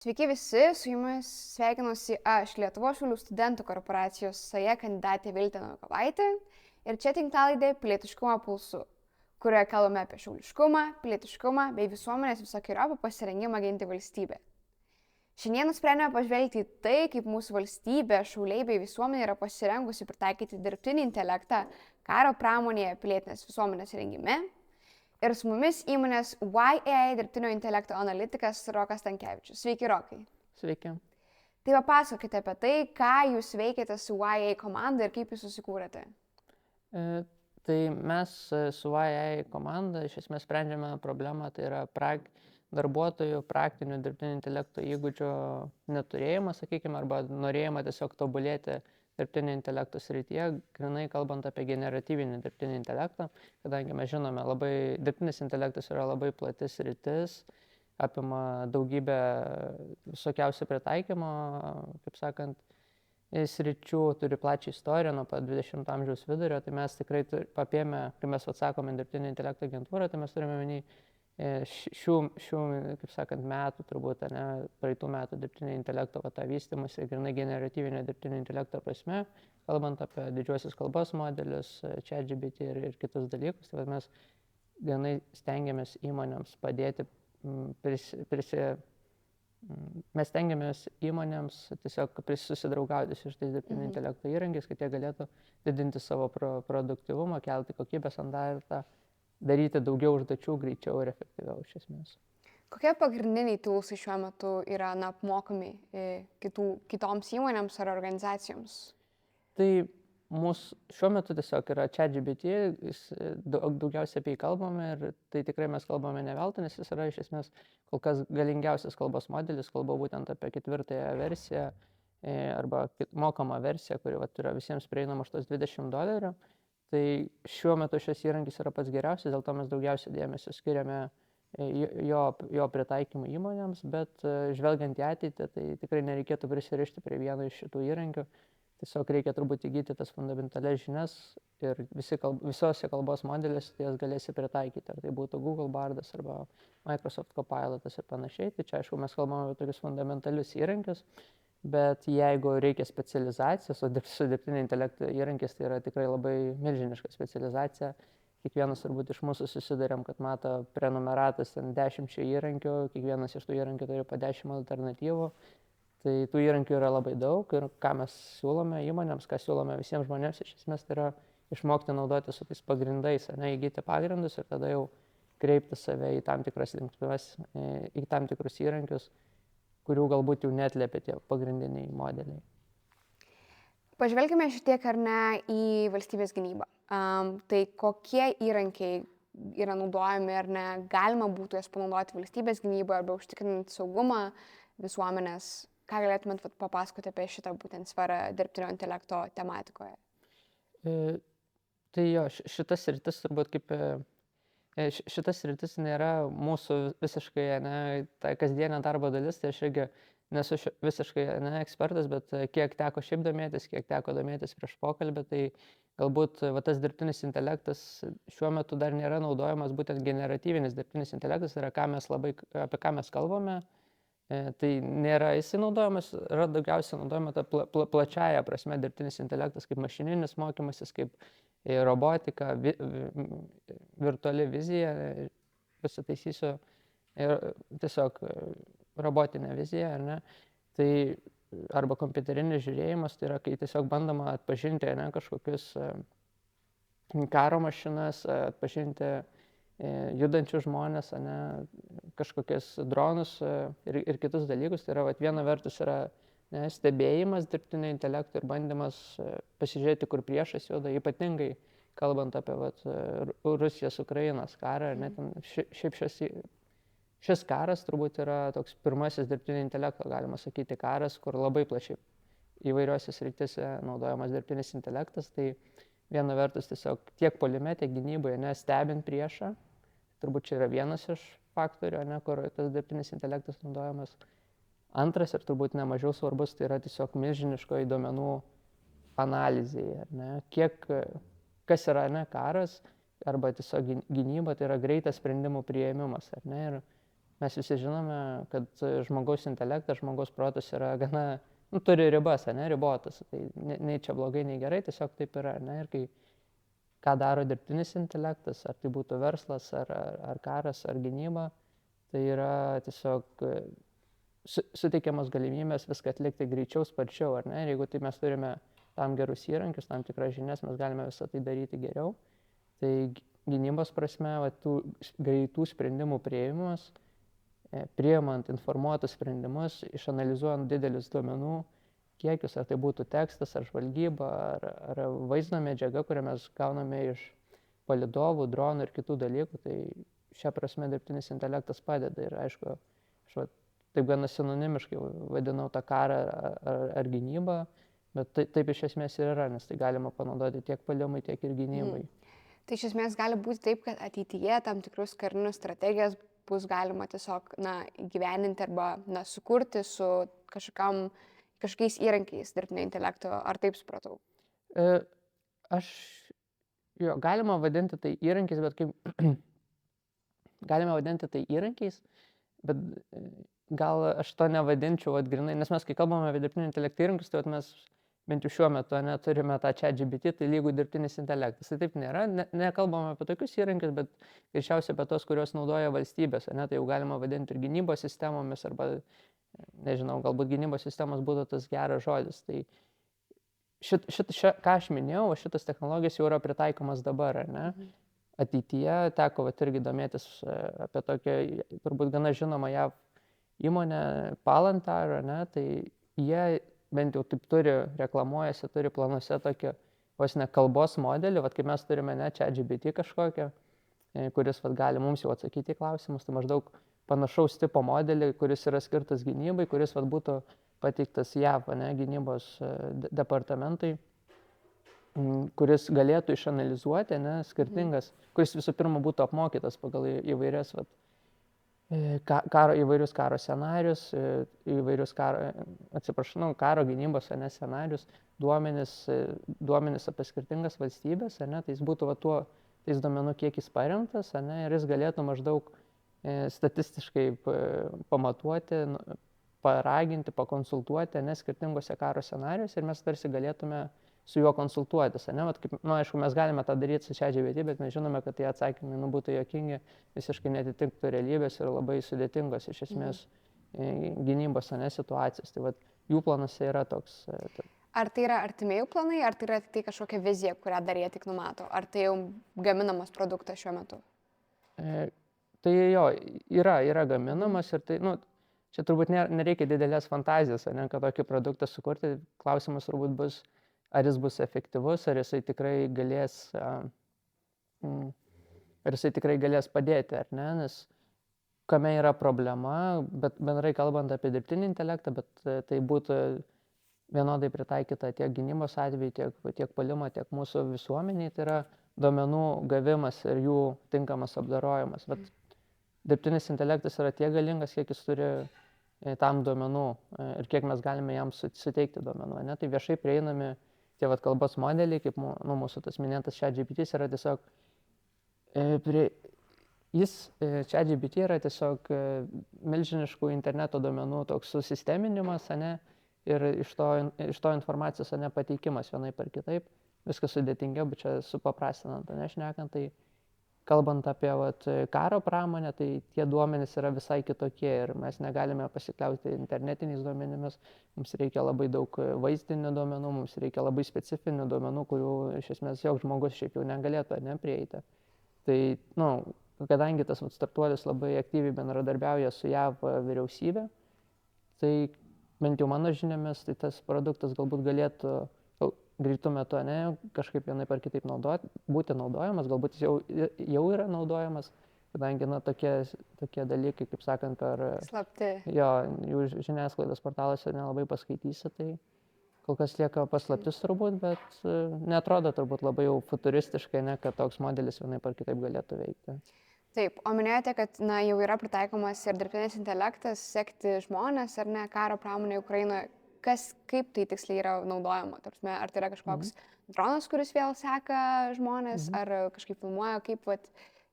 Sveiki visi, su jumis sveikinuosi aš, Lietuvos Šaulių studentų korporacijos SAJE kandidatė Viltė Novikovaitė ir čia tinklalaidė Pilietiškumo pulsu, kurioje kalbame apie šauliškumą, pilietiškumą bei visuomenės visokiojopą pasirengimą ginti valstybę. Šiandien nusprendėme pažvelgti į tai, kaip mūsų valstybė, šauliai bei visuomenė yra pasirengusi pritaikyti dirbtinį intelektą karo pramonėje, pilietinės visuomenės rengime. Ir su mumis įmonės YAI dirbtinio intelekto analitikas Rokas Stankevičius. Sveiki, Rokai. Sveiki. Tai papasakokite apie tai, ką jūs veikiate su YAI komanda ir kaip jūs susikūrėte. Tai mes su YAI komanda iš esmės sprendžiame problemą, tai yra darbuotojų praktinių dirbtinio intelekto įgūdžių neturėjimas, sakykime, arba norėjimą tiesiog tobulėti dirbtinio intelekto srityje, grinai kalbant apie generatyvinį dirbtinį intelektą, kadangi mes žinome, dirbtinis intelektas yra labai plati sritis, apima daugybę visokiausių pritaikymo, kaip sakant, sričių, turi plačią istoriją nuo pat 20 amžiaus vidurio, tai mes tikrai apėmę, kai mes atsakome dirbtinio intelekto agentūrą, tai mes turime menį šių, kaip sakant, metų turbūt, ne, praeitų metų dirbtinio intelekto tą vystymąsi, grinai generatyvinio dirbtinio intelekto prasme, kalbant apie didžiuosius kalbos modelius, ChatGPT ir kitus dalykus, tai mes grinai stengiamės įmonėms padėti, mes stengiamės įmonėms tiesiog susidraugauti su šitais dirbtinio intelekto įrankiais, kad jie galėtų didinti savo produktyvumą, kelti kokybės standartą, daryti daugiau užduočių greičiau ir efektyviau iš esmės. Kokie pagrindiniai toolsai šiuo metu yra apmokami kitoms įmonėms ar organizacijoms? Tai mūsų šiuo metu tiesiog yra ChatGPT, daugiausiai apie jį kalbame ir tai tikrai mes kalbame ne veltui, nes jis yra iš esmės kol kas galingiausias kalbos modelis, kalba būtent apie 4 versiją arba mokamą versiją, kuri yra visiems prieinama už $20. Tai šiuo metu šis įrankis yra pats geriausias, dėl to mes daugiausiai dėmesio skiriame jo pritaikymų įmonėms, bet žvelgiant į ateitį, tai tikrai nereikėtų prisirišti prie vieno iš šitų įrankių. Tiesiog reikia turbūt įgyti tas fundamentalias žinias ir visose kalbos modelėse tai jas galėsi pritaikyti. Ar tai būtų Google Bardas arba Microsoft Copilotas ir panašiai. Tai čia aišku mes kalbame apie tokius fundamentalius įrankius. Bet jeigu reikia specializacijos, o su dirbtinio intelekto įrankis tai yra tikrai labai milžiniška specializacija, kiekvienas turbūt iš mūsų susiduriam, kad mato prenumeratas 10 įrankių, kiekvienas iš tų įrankių turi po 10 alternatyvų, tai tų įrankių yra labai daug ir ką mes siūlome įmonėms, ką siūlome visiems žmonėms, iš esmės tai yra išmokti naudoti su tais pagrindais, įgyti pagrindus ir tada jau kreipti save į tam tikras linktuves, į tam tikrus įrankius, kurių galbūt jau neatliepia tie pagrindiniai modeliai. Pažvelkime šitiek ar ne į valstybės gynybą. Tai kokie įrankiai yra naudojami ar ne, galima būtų jas panaudoti valstybės gynyboje arba užtikrinant saugumą visuomenės. Ką galėtumėt papasakoti apie šitą būtent sferą dirbtinio intelekto tematikoje? Tai jo, šitas sritis turbūt kaip... Šitas sritis nėra mūsų visiškai ta kasdienė darbo dalis, tai aš irgi nesu visiškai ekspertas, bet kiek teko šiaip domėtis, kiek teko domėtis prieš pokalbį, tai galbūt tas dirbtinis intelektas šiuo metu dar nėra naudojamas, būtent generatyvinis dirbtinis intelektas, tai yra apie ką mes kalbame, tai nėra jisai naudojamas, yra daugiausiai naudojama ta plačiaja prasme dirbtinis intelektas kaip mašininis mokymasis, kaip robotika, virtuali vizija, pasitaisysiu, ir tiesiog robotinė vizija, ar ne, tai arba kompiuterinis žiūrėjimas, tai yra kai tiesiog bandoma atpažinti kažkokius karo mašinas, atpažinti judančius žmonės, kažkokius dronus ir kitus dalykus, tai yra viena vertus yra stebėjimas dirbtinio intelekto ir bandymas pasižiūrėti, kur priešas juda, ypatingai kalbant apie Rusijos Ukrainos karą. Šiaip šis karas turbūt yra toks pirmasis dirbtinio intelekto, galima sakyti, karas, kur labai plačiai įvairiuose srityse naudojamas dirbtinis intelektas. Tai viena vertus tiesiog tiek puolime, tiek gynyboje, stebint priešą, turbūt čia yra vienas iš faktorių, kur tas dirbtinis intelektas naudojamas. Antras ir turbūt nemažiau svarbus, tai yra tiesiog milžiniškoji duomenų analizėje. Kas yra karas arba tiesiog gynyba, tai yra greitas sprendimų priėmimas. Ir mes visi žinome, kad žmogaus intelektas, žmogaus protas yra gana, turi ribas, ne, ribotas. Tai nei čia blogai, nei gerai, tiesiog taip yra, ne. Ir kai ką daro dirbtinis intelektas, ar tai būtų verslas, ar karas, ar gynyba, tai yra tiesiog suteikiamos galimybės viską atlikti greičiau, sparčiau, ar ne. Ir jeigu tai mes turime tam gerus įrankius, tam tikras žinias, mes galime visą tai daryti geriau. Tai gynybos prasme, tų greitų sprendimų priėmimas, priimant informuotus sprendimus, išanalizuojant didelius duomenų kiekius, ar tai būtų tekstas, ar žvalgyba, ar vaizdo medžiaga, kurią mes gauname iš palydovų, dronų ir kitų dalykų, tai šią prasme dirbtinis intelektas padeda. Ir aišku, aš taip gana sinonimiškai vadinau tą karą ar gynybą, bet taip iš esmės ir yra, nes tai galima panaudoti tiek puolimui, tiek ir gynybai. Tai iš esmės gali būti taip, kad ateityje tam tikrus karinius strategijas bus galima tiesiog įgyvendinti arba sukurti su kažkokiais įrankiais dirbtinio intelekto, ar taip supratau? Galima vadinti tai įrankiais, bet kaip galime vadinti tai įrankiais, bet gal aš to nevadinčiau grinai, nes mes kai kalbame apie dirbtinį intelektą įrankius, tai mes bent jau šiuo metu turime tą ChatGPT, tai lygų dirbtinis intelektas. Tai taip nėra, nekalbame apie tokius įrankius, bet greičiausiai apie tos, kuriuos naudoja valstybės, tai jau galima vadinti ir gynybos sistemomis, arba, nežinau, galbūt gynybos sistemos būtų tas geras žodis. Tai ką aš minėjau, šitas technologijas jau yra pritaikomas dabar, ar ne? Ateityje teko irgi domėtis apie tokią, turbūt gana žinomą JAV įmonę Palantir, ar ne? Tai jie bent jau taip reklamuojasi, turi planuose tokį vos ne kalbos modelį, kaip mes turime ChatGPT kažkokią, kuris gali mums jau atsakyti į klausimus, tai maždaug panašaus tipo modelį, kuris yra skirtas gynybai, kuris būtų pateiktas JAV, gynybos departamentui, kuris galėtų išanalizuoti skirtingas, kuris visų pirma būtų apmokytas pagal įvairias įvairius karo scenarius, įvairius karo gynybos scenarius, duomenis apie skirtingas valstybės, tai jis būtų tais duomenų kiekis paremtas, ir jis galėtų maždaug statistiškai pamatuoti, paraginti, pakonsultuoti skirtingose karo scenarius, ir mes tarsi galėtume su juo konsultuotis. Aišku, mes galime tą daryti su ChatGPT, bet mes žinome, kad tie atsakymai būtų juokingi, visiškai netitiktų realybės ir labai sudėtingos iš esmės gynybos situacijos. Tai jų planuose yra toks. Ar tai yra artimieji planai, ar tai yra tai kažkokia vizija, kurią dar jie tik numato? Ar tai jau gaminamas produktas šiuo metu? Tai jo, yra gaminamas ir tai, čia turbūt nereikia didelės fantazijos, kad tokį produktą sukurti. Klausimas turbūt bus, ar jis bus efektyvus, ar jisai tikrai galės padėti, ar ne, nes kame yra problema, bet bendrai kalbant apie dirbtinį intelektą, bet tai būtų vienodai pritaikyta tiek gynybos atveju, tiek puolimo, tiek mūsų visuomeniai, tai yra duomenų gavimas ir jų tinkamas apdorojimas. Bet dirbtinis intelektas yra tiek galingas, kiek jis turi tam duomenų ir kiek mes galime jam suteikti duomenų. Tai viešai prieinami tie kalbos modeliai, kaip mūsų tas minėtas ChatGPT yra tiesiog, ChatGPT yra tiesiog milžiniškų interneto duomenų toks susisteminimas, ir iš to informacijos pateikimas vienaip ar kitaip, viskas sudėtingiau, bet čia supaprastinant, šnekant, tai kalbant apie karo pramonę, tai tie duomenys yra visai kitokie ir mes negalime pasikliauti internetiniais duomenimis, mums reikia labai daug vaizdinių duomenų, mums reikia labai specifinių duomenų, kurių iš esmės joks žmogus šiaip jau negalėtų prieiti. Tai, kadangi tas startuolis labai aktyviai bendradarbiauja su JAV vyriausybė, tai bent jau mano žiniomis, tai tas produktas galbūt galėtų greitų metu kažkaip vienaip ar kitaip būti naudojamas, galbūt jis jau yra naudojamas, kadangi tokie dalykai, kaip sakant, per slapti. Jų žiniasklaidos portaluose nelabai paskaitysi, tai kol kas lieka paslaptis turbūt, bet neatrodo turbūt labai jau futuristiškai, kad toks modelis vienaip ar kitaip galėtų veikti. Taip, o minėjote, kad jau yra pritaikomas ir dirbtinis intelektas sekti žmonės ar ne karo pramonėje Ukrainoje. Kaip tai tiksliai yra naudojama? Ar tai yra kažkoks dronas, kuris vėl seka žmonės, ar kažkaip filmuoja, kaip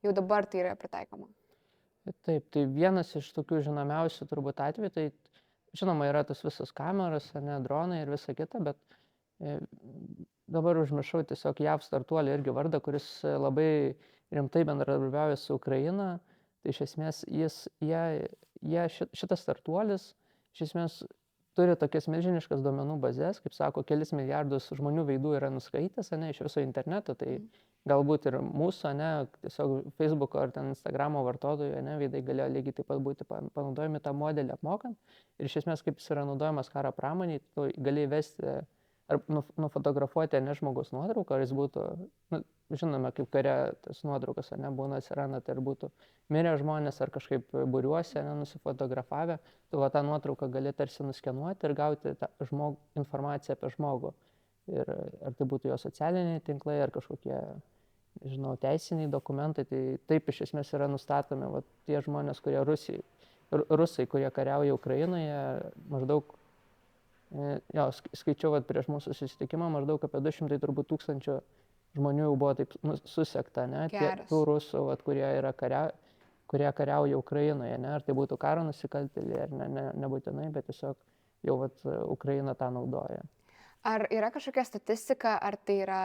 jau dabar tai yra pritaikoma? Taip, tai vienas iš tokių žinomiausių turbūt atvejų, tai žinoma yra tas visas kameras, ne, dronai ir visa kita, bet e, dabar užmiršau tiesiog JAV startuolį irgi vardą, kuris labai rimtai bendradarbiauja su Ukraina. Tai iš esmės šitas startuolis iš esmės turi tokias milžiniškas duomenų bazės, kaip sako, kelis milijardus žmonių veidų yra nuskaitęs, ne, iš viso interneto, tai galbūt ir mūsų, ne, tiesiog Facebook'o ar ten Instagram'o vartotojų, ne, veidai galėjo lygiai taip pat būti panaudojami tą modelį apmokant. Ir iš esmės, kaip jis yra naudojamas karo pramoniai, tu gali įvesti ar nufotografuoti, ne, žmogaus nuotrauką, ar jis būtų, nu, žinome, kaip kare tas nuotraukas, ne, būna atsiranda, tai ar būtų mirę žmonės, ar kažkaip būriuose, ne, nusifotografavę, tu va tą nuotrauką gali tarsi nuskenuoti ir gauti informaciją apie žmogų. Ir ar tai būtų jo socialiniai tinklai, ar kažkokie, nežinau, teisiniai dokumentai, tai taip iš esmės yra nustatomi va, tie žmonės, kurie rusai, kurie kariauja Ukrainoje, maždaug, jo, skaičiau vat, prieš mūsų susitikimą, maždaug apie 200 turbūt tūkstančių žmonių jau buvo taip susekta, ne, tų rusų, vat, kurie kariauja Ukrainoje, ne, ar tai būtų karo nusikaltėliai, ar nebūtinai, bet tiesiog jau vat, Ukraina tą naudoja. Ar yra kažkokia statistika, ar tai yra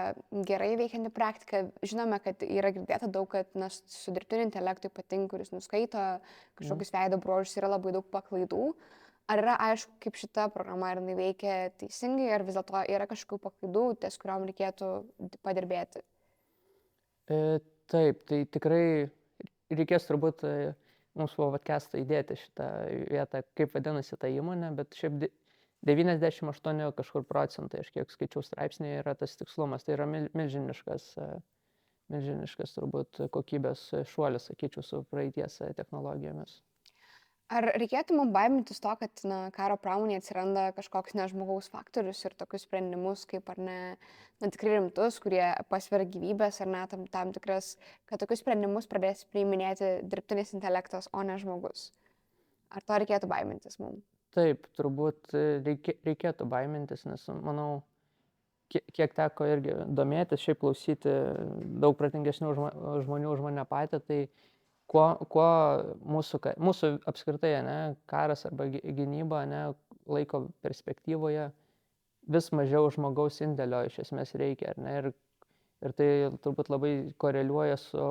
gerai veikianti praktika? Žinome, kad yra girdėta daug, kad su dirbtiniu intelektu ypatingai, kuris nuskaito kažkokius veido bruožus, yra labai daug paklaidų. Ar yra aišku, kaip šita programa ir jinai veikia teisingai, ar vis dėlto yra kažkokių paklaidų, ties kuriuom reikėtų padirbėti? Taip, tai tikrai reikės turbūt mums po podcast'o įdėti šitą vietą, kaip vadinasi ta įmonė, bet šiaip 98 kažkur procentai, aš kiek skaičiau straipsnėje, yra tas tikslumas. Tai yra milžiniškas turbūt kokybės šuolis, sakyčiau, su praeities technologijomis. Ar reikėtų mums baimintis to, kad karo pramonėje atsiranda kažkoks nežmogaus faktorius ir tokius sprendimus, kaip ar ne, tikrai rimtus, kurie pasveria gyvybės ar ne tam tikras, kad tokius sprendimus pradės priiminėti dirbtinis intelektas, o ne žmogus? Ar to reikėtų baimintis mums? Taip, turbūt reikėtų baimintis, nes manau, kiek teko irgi domėtis, šiaip klausyti daug protingesnių žmonių už mane patį, tai kuo mūsų apskritai, ne, karas arba gynyba, ne, laiko perspektyvoje vis mažiau žmogaus indėlio iš esmės reikia, ne, ir tai turbūt labai koreliuoja su,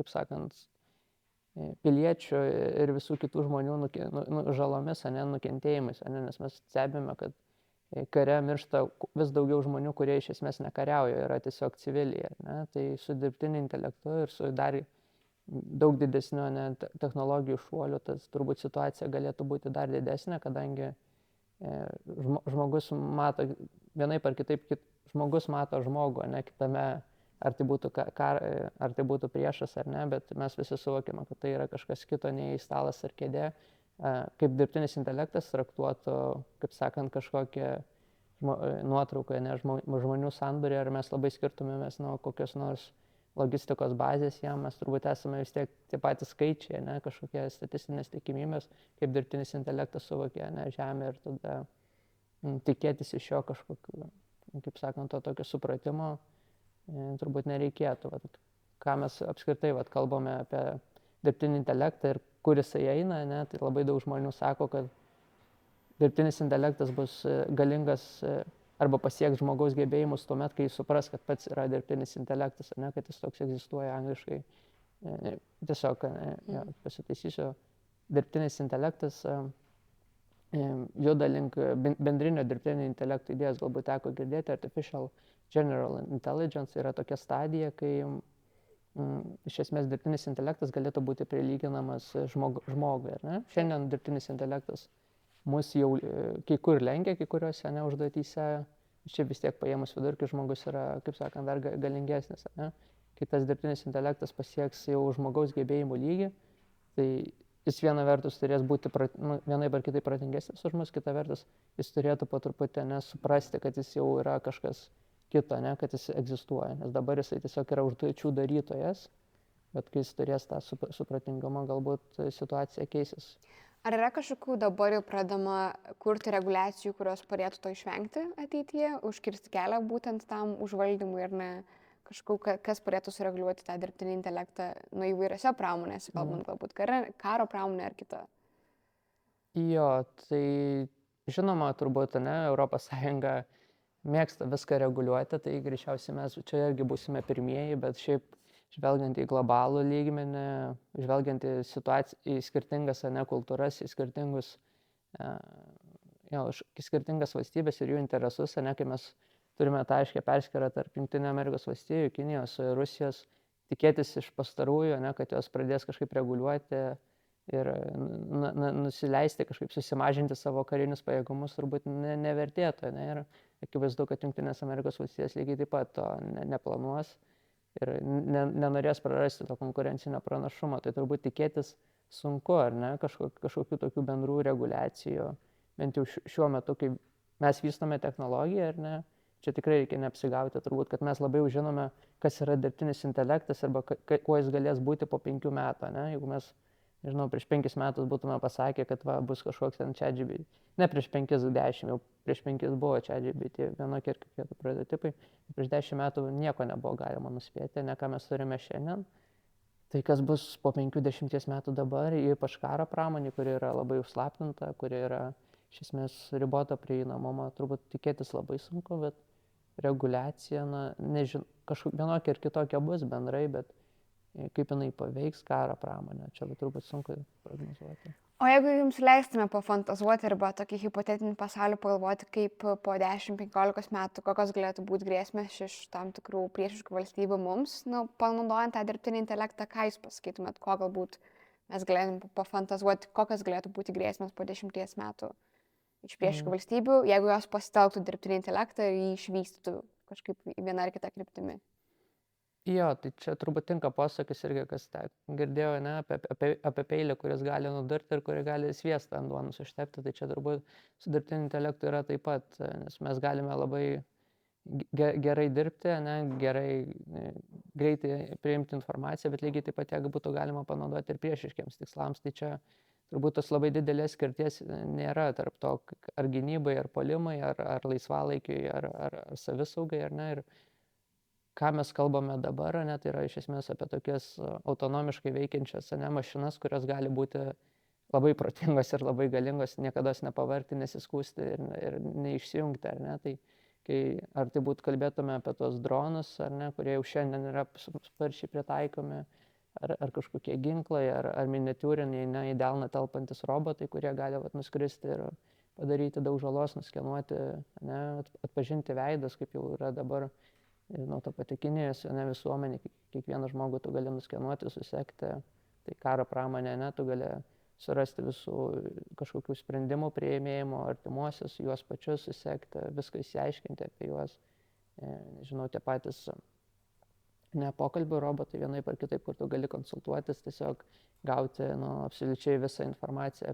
kaip sakant, piliečių ir visų kitų žmonių žalomis, nukentėjimais, nes mes stebime, kad kare miršta vis daugiau žmonių, kurie iš esmės nekariauja, yra tiesiog civiliai. Ne? Tai su dirbtiniu intelektu ir su dar daug didesniu technologijų šuoliu, tas turbūt situacija galėtų būti dar didesnė, kadangi žmogus mato, vienaip ar kitaip, žmogus mato žmogų, ne kitame. Ar tai būtų priešas ar ne, bet mes visi suvokiame, kad tai yra kažkas kito nei stalas ar kėdė, kaip dirbtinis intelektas traktuotų, kaip sakant, kažkokią nuotrauką, ne, žmonių sandūrį, ar mes labai skirtumėmės nuo kokios nors logistikos bazės jam, mes turbūt esame vis tiek tie patys skaičiai, ne, kažkokie statistinės tikimybės, kaip dirbtinis intelektas suvokia, ne, Žemė ir tada tikėtis iš jo kažkokio, kaip sakant, to tokio supratimo. Turbūt nereikėtų. Ką mes apskritai kalbame apie dirbtinį intelektą ir kur jisai eina, ne, tai labai daug žmonių sako, kad dirbtinis intelektas bus galingas arba pasieks žmogaus gebėjimus tuomet, kai jis supras, kad pats yra dirbtinis intelektas, ne, kad jis toks egzistuoja angliškai. Tiesiog, pasitaisysiu, dirbtinis intelektas juda link bendrinio dirbtinio intelekto idėjas, galbūt teko girdėti, Artificial General Intelligence yra tokia stadija, kai iš esmės dirbtinis intelektas galėtų būti prilyginamas žmogui. Ne? Šiandien dirbtinis intelektas mus jau kai kur lenkia, kai kuriuose užduotyse, čia vis tiek paėmus vidurkį žmogus yra, kaip sakant, dar galingesnis. Ne? Kai tas dirbtinis intelektas pasieks jau žmogaus gebėjimų lygį, tai jis viena vertus turės būti vienaip ar kitaip protingesnis už mus, kita vertus jis turėtų po truputį suprasti, kad jis jau yra kažkas kito, ne, kad jis egzistuoja, nes dabar jisai tiesiog yra užduočių darytojas, bet kai jis turės tą supratingumą, galbūt situacija keisis. Ar yra kažkokių dabar jau pradama kurti reguliacijų, kurios padėtų to išvengti ateityje, užkirsti kelią būtent tam užvaldymui ir ne kas turėtų sureguliuoti tą dirbtinį intelektą įvairiose pramonėse, kalbant galbūt karo pramonė ar kita. Jo, tai žinoma, turbūt, Europos Sąjunga mėgsta viską reguliuoti, tai greičiausiai mes čia irgi būsime pirmieji, bet šiaip žvelgiant į globalų lygmenį, žvelgiant į situaciją, į skirtingas kultūras, į skirtingas valstybės ir jų interesus, kai mes turime tą aiškę perskyrą tarp Jungtinių Amerikos valstijų, Kinijos, Rusijos, tikėtis iš pastarųjų, kad jos pradės kažkaip reguliuoti ir nusileisti, kažkaip susimažinti savo karinius pajėgumus, turbūt nevertėtų. Ir akivaizdu, kad Jungtinės Amerikos valstijos lygiai taip pat to neplanuos ir nenorės prarasti to konkurencinio pranašumo. Tai turbūt tikėtis sunku, ar ne, kažkokių tokių bendrų reguliacijų, bent jau šiuo metu, kai mes vystome technologiją, ar ne, čia tikrai reikia neapsigauti, turbūt, kad mes labai jau žinome, kas yra dirbtinis intelektas arba kuo jis galės būti po 5 metų, ne, jeigu mes, nežinau, prieš 5 metus būtume pasakę, kad bus kažkoks ten ChatGPT, ne prieš 5-10, jau prieš 5 buvo ChatGPT, vienokie ir kokie prototipai, prieš 10 metų nieko nebuvo galima nuspėti, ne ką mes turime šiandien. Tai kas bus po 5-10 metų dabar, ypač karo pramonė, kuri yra labai užslaptinta, kuri yra iš esmės riboto prieinamumo, turbūt tikėtis labai sunku, bet reguliacija, vienokia ir kitokia bus bendrai, bet kaip jinai paveiks karo pramonę, čia turbūt sunku prognozuoti. O jeigu jums leistume pafantazuoti arba tokį hipotetinį pasaulį pagalvoti, kaip po 10-15 metų, kokios galėtų būti grėsmės iš tam tikrų priešiškų valstybių mums, panaudojant tą dirbtinį intelektą, ką jūs pasakytumėt, ko galbūt mes galėtume pafantazuoti, kokios galėtų būti grėsmės po 10 metų iš priešiškų valstybių, jeigu jos pasitelktų dirbtinį intelektą ir jį išvystytų kažkaip į vieną ar kitą kryptimį. Jo, tai čia turbūt tinka posakis irgi, kas girdėjau, apie peilį, kuris gali nudurti ir kurį gali sviestą ant duonos užtepti, tai čia turbūt su dirbtiniu intelektu yra taip pat, nes mes galime labai gerai dirbti, greitai priimti informaciją, bet lygiai taip pat ją būtų galima panaudoti ir priešiškiams tikslams, tai čia turbūt tos labai didelės skirties nėra tarp to, ar gynybai, ar puolimai, ar laisvalaikiui, ar savisaugai, ar ne. Ir ką mes kalbame dabar, tai yra iš esmės apie tokias autonomiškai veikiančias mašinas, kurios gali būti labai protingos ir labai galingos, niekada nepavargti, nesiskūsti ir neišsijungti, ar ne. Tai ar tai būtų kalbėtume apie tos dronus, ar ne, kurie jau šiandien yra sparčiai pritaikomi, ar kažkokie ginklai, ar miniatiūriniai, į delną telpantis robotai, kurie gali nuskristi ir padaryti daug žalos, nuskenuoti, atpažinti veidus, kaip jau yra dabar, ta pati Kinijos visuomenė, kiekvieną žmogų tu gali nuskenuoti, susekti, tai karo pramonė, tu gali surasti visų kažkokių sprendimų priėmėjimo, artimuosius, juos pačius susekti, viską išsiaiškinti apie juos, nežinau, tie patys pokalbių robotai vienaip ar kitaip, kur tu gali konsultuotis, tiesiog gauti absoliučiai visą informaciją,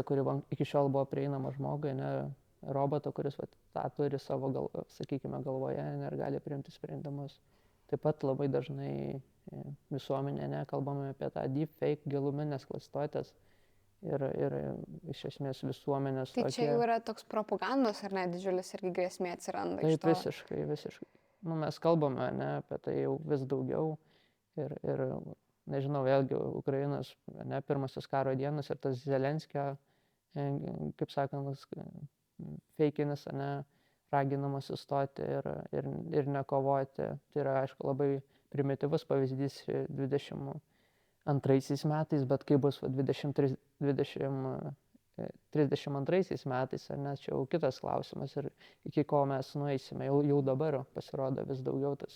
kuri iki šiol buvo prieinama žmogui, roboto, kuris tą turi savo, sakykime, galvoje ir gali priimti sprendimus. Taip pat labai dažnai visuomenė kalbame apie tą deepfake, giluminės klastotes ir iš esmės visuomenės tokie. Tai čia jau yra toks propagandos ar ne, didžiulis irgi grėsmė atsiranda. Taip, visiškai. Mes kalbame apie tai jau vis daugiau ir nežinau, vėlgi Ukrainos pirmasis karo dienas ir tas Zelenskio, kaip sakant, feikinis, raginamas įstoti ir nekovoti. Tai yra, aišku, labai primityvus pavyzdys 22 metais, bet kaip bus 32 metais, nes čia jau kitas klausimas ir iki ko mes nueisime. Jau dabar pasirodo vis daugiau tas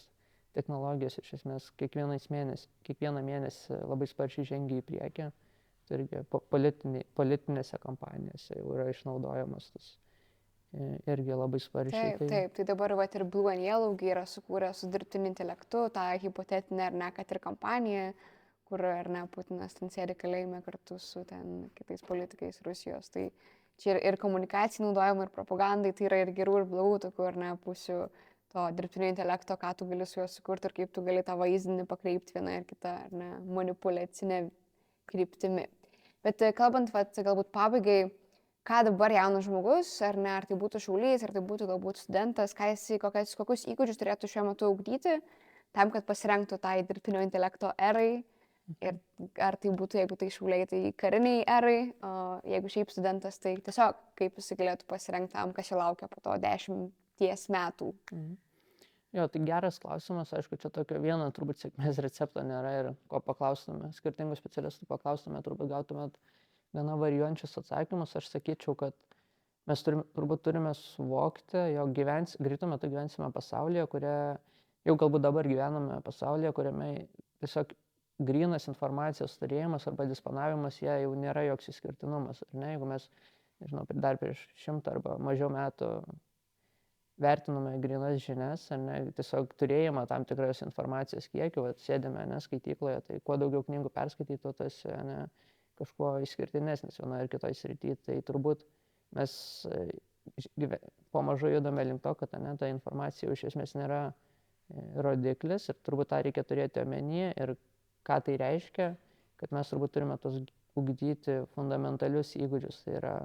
technologijos, iš esmės kiekvieną mėnesį labai sparčiai žengia į priekį. Tai irgi politinėse kampanijose jau yra išnaudojamas tas irgi labai sparčiai. Taip, tai dabar ir Blue and Yellow yra sukūrę su dirbtiniu intelektu tą hipotetinę, ar ne, kad ir kampaniją, kur, ar ne, Putinas ten sėdi kalėjime kartu su ten kitais politikais Rusijos. Tai čia ir komunikacijai naudojama, ir propagandai, tai yra ir gerų, ir blogų tokių, ar ne, pusių to dirbtinio intelekto, ką tu gali su juo sukurti ir kaip tu gali tą vaizdinį pakreipti vieną ir kitą, ar ne, manipulacinę kryptimi. Bet kalbant, galbūt pabaigai, ką dabar jaunas žmogus, ar ne, ar tai būtų šaulys, ar tai būtų galbūt studentas, kokius įgūdžius turėtų šiuo metu ugdyti, tam, kad pasirengtų tai dirbtinio intelekto erai. Ir ar tai būtų, jeigu tai šauliai, tai kariniai erai, o jeigu šiaip studentas, tai tiesiog kaip jis galėtų pasirengti tam, kas jo laukia po to 10 metų. Jo, tai geras klausimas, aišku, čia tokio vieno turbūt sėkmės recepto nėra ir ko paklaustume, skirtingų specialistų paklaustume, turbūt gautumėt gana varijuojančius atsakymus. Aš sakyčiau, kad mes turbūt turime suvokti, jog greitu metu gyvensime pasaulyje, jau galbūt dabar gyvename pasaulyje, kuriame tiesiog grynas informacijos turėjimas arba disponavimas, jie jau nėra joks išskirtinumas. Ar ne? Jeigu mes, nežinau, dar prieš 100 arba mažiau metų vertiname grynas žinias, ar ne, tiesiog turėjimą tam tikros informacijos kiekį, sėdime skaitykloje, tai kuo daugiau knygų perskaitytų, tas kažkuo išskirtinesnis vienoje ar kitoje srityje. Tai turbūt mes pamažu judame link to, kad ta informacija iš esmės nėra rodiklis ir turbūt tą reikia turėti omenyje ir ką tai reiškia, kad mes turbūt turime tos ugdyti fundamentalius įgūdžius, tai yra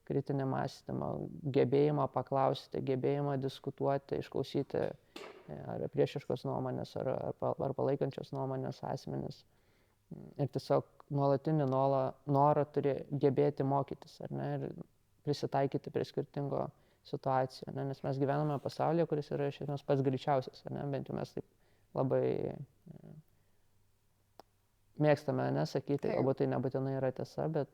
kritinį mąstymą, gebėjimą paklausti, gebėjimą diskutuoti, išklausyti ar priešiškos nuomonės, ar palaikančios nuomonės asmenis. Ir tiesiog nuolatinį norą turi gebėti mokytis, ar ne, ir prisitaikyti prie skirtingo situacijų, ne? Nes mes gyvename pasaulyje, kuris yra iš esmės pats greičiausias, ar ne? Bent jau mes taip labai mėgstame nesakyti, galbūt tai nebūtinai yra tiesa, bet...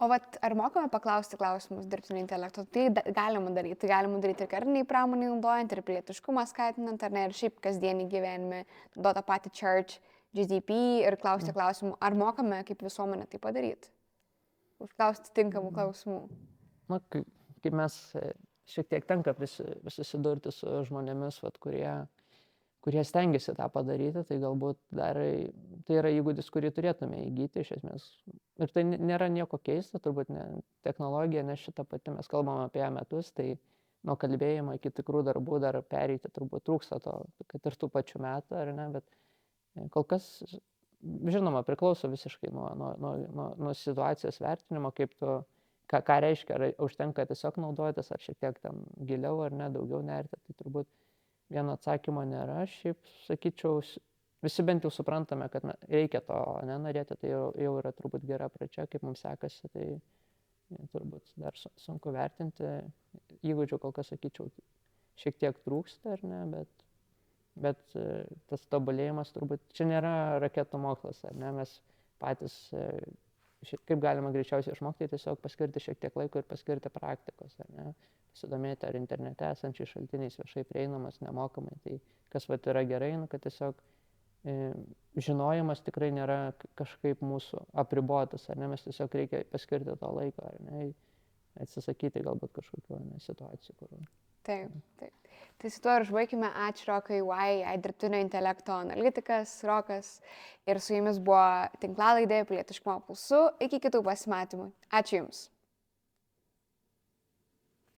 O ar mokame paklausti klausimus dirbtinio intelekto? Tai galima daryti. Tai galima daryti ir kariniai pramoniai naudojant, ir pilietiškumą skatinant, ar ne, ir šiaip kasdienį gyvenimą, naudoti tą patį Church, GDP ir klausti klausimų. Ar mokame kaip visuomenė tai padaryti? Užklausti tinkamų klausimų. Na, kaip mes šiek tiek tenka susidurti su žmonėmis, kurie stengiasi tą padaryti, tai galbūt dar tai yra įgūdis, kurį turėtume įgyti iš esmės. Ir tai nėra nieko keista, turbūt technologija, nes šitą patį mes kalbame apie metus, tai nuo kalbėjimo iki tikrų darbų dar pereiti turbūt trūksta to, kad ir tų pačių metų, ar ne, bet kol kas, žinoma, priklauso visiškai nuo situacijos vertinimo, kaip tu, ką reiškia, ar užtenka tiesiog naudotis, ar šiek tiek tam giliau, ar ne, daugiau nerti, tai turbūt vieno atsakymo nėra. Šiaip sakyčiau, visi bent jau suprantame, kad reikia to nenorėti, tai jau yra turbūt gera pradžia, kaip mums sekasi, tai turbūt dar sunku vertinti. Įgūdžių kol kas, sakyčiau, šiek tiek trūksta, ar ne, bet tas tobulėjimas turbūt, čia nėra raketų mokslas, ar ne, mes patys, kaip galima greičiausiai išmokti, tiesiog paskirti šiek tiek laiko ir paskirti praktikos, ar ne, pasidomėti ar internete esančiais šaltiniais viešai prieinamas nemokamai, tai kas yra gerai, kad tiesiog žinojimas tikrai nėra kažkaip mūsų apribotas, ar ne, mes tiesiog reikia paskirti to laiko, ar ne, atsisakyti galbūt kažkokių situacijų, kur... Taip. Tai su tuo ir užbaikime. Ačiū Rokai Y, dirbtinio intelekto analitikas Rokas. Ir su jumis buvo tinklalaidė Pilietiškumo pulsu. Iki kitų pasimatymų. Ačiū Jums.